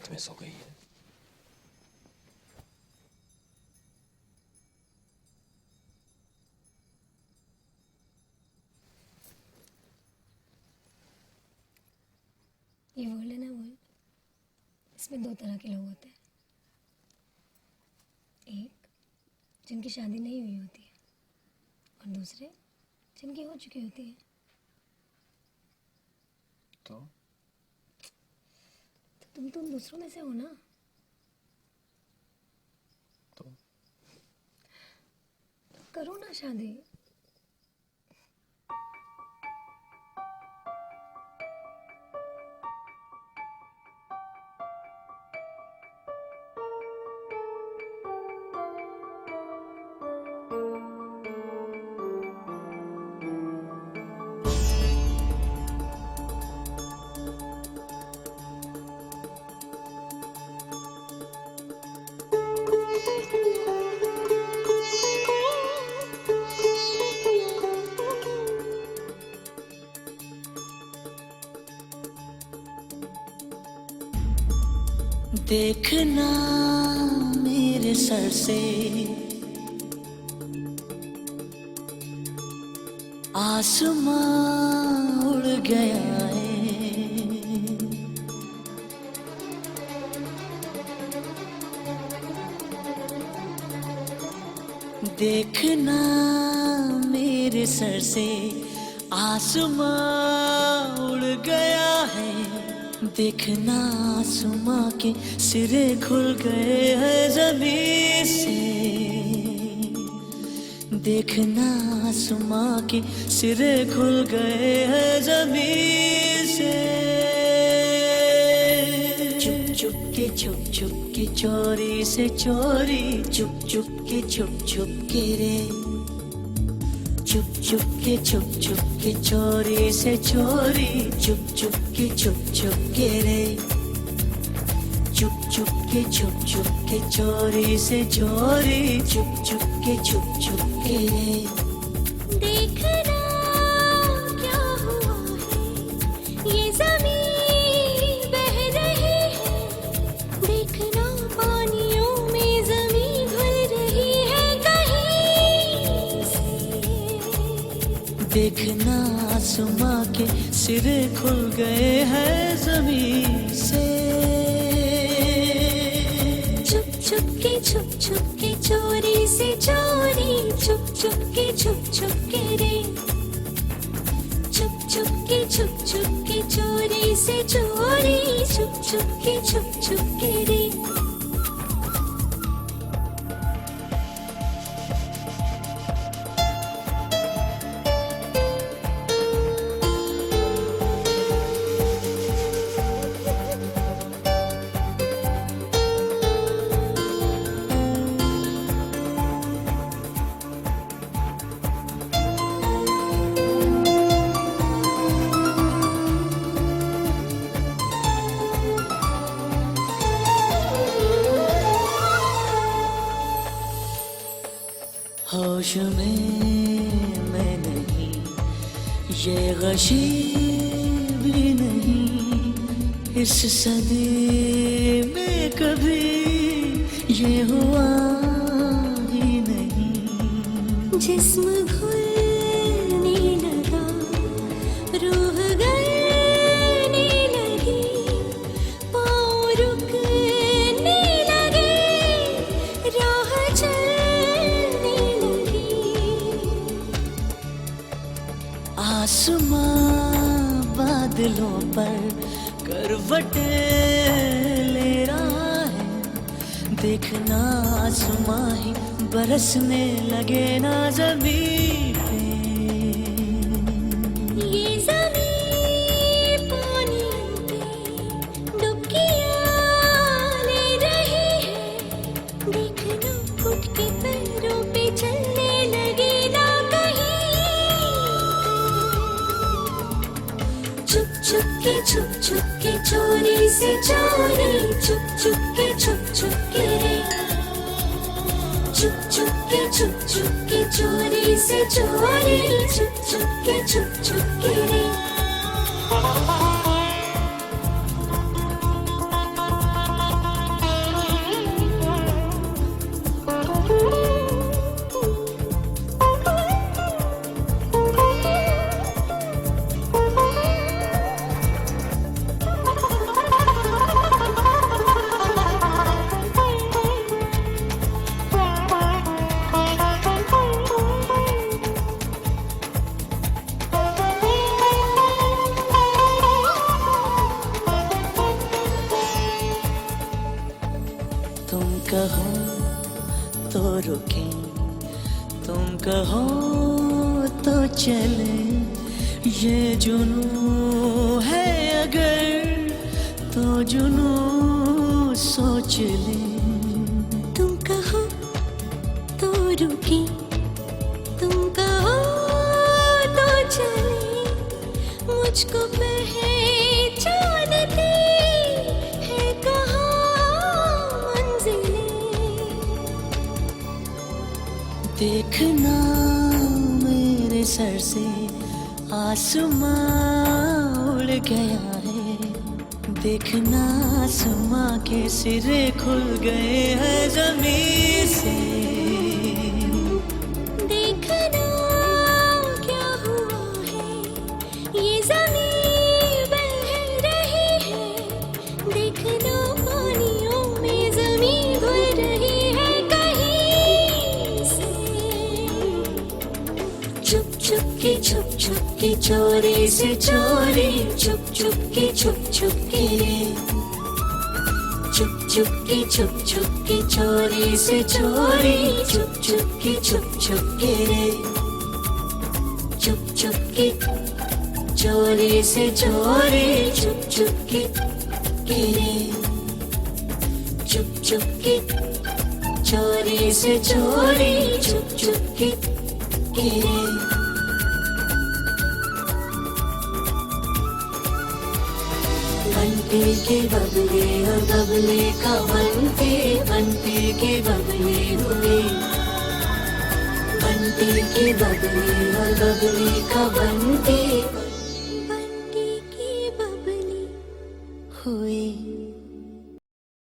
रात मिस हो गई है। ये वर्ल्ड है ना वर्ल्ड, इसमें दो तरह के लोग होते हैं। एक जिनकी शादी नहीं हुई होती है और दूसरे जिनकी हो चुकी होती है। तो तुम दूसरों में से हो ना। तो करो ना शादी। देखना मेरे सर से आसमां उड़ गया है। देखना मेरे सर से आसमां उड़ गया है। देखना आसमां के सिरे खुल गए हैं ज़मीन से। देखना आसमां के सिरे खुल गए हैं ज़मीन से। छुप के चोरी से चोरी, छुप के रे। छुप के चोरी से चोरी, छुप के रे। छुप के चोरी से चोरी, छुप के रे। देखना क्या हुआ है, ये ज़मीन बह रही है। देखना पानियों में ज़मीन धुल रही है कहीं से। देखना आसमां के सिरे खुल गए हैं ज़मीन से। छुप के चोरी से चोरी, छुप के रे। छुप के चोरी से चोरी, छुप के रे। होश में मैं नहीं, ये गशी भी नहीं। इस सदी में कभी ये हुआ ही नहीं। जिस्म घुलने लगा, रूह गलने लगी, पाँव रुकने लगे, राह चलने लगी। आसमां बादलों पर करवटें ले रहा है। देखना आसमां ही बरसने लगे ना ज़मीन पे। ये ज़मीन पानी पे डुबकियाँ ले रही है। देखना उठ के पैरों पे चलने लगे ना कहीं। छुप के चोरी से चोरी, छुप के रे। छुप के चोरी से चोरी, छुप के रे। कहो तो रुके, तुम कहो तो चले, ये जुनून है अगर तो जुनून सोच ले। तुम कहो तो रुके, तुम कहो तो चले, मुझको पहचानती है कहाँ मंजिलें। देखना मेरे सर से आसमां उड़ गया है, देखना आसमां के सिरे खुल गए हैं जमीन से। देखना क्या हुआ है, ये ज़मीन बह रही है, देखना पानियों में ज़मीन घुल रही है कहीं से। चुप चुप की चोरी से चोरी, चुप चुप की रे, चुप चुप की चोरी से चोरी, चुप चुप की रे, चुप चुप की चोरी से चोरी, चुप चुप की रे, चुप चुप की चोरी से चोरी, चुप चुप की रे। बनते के बबले और बबले का बनते, बनते के बबले हुए, बनते के बबले और बबले का बनते, बनते की बबली हुए।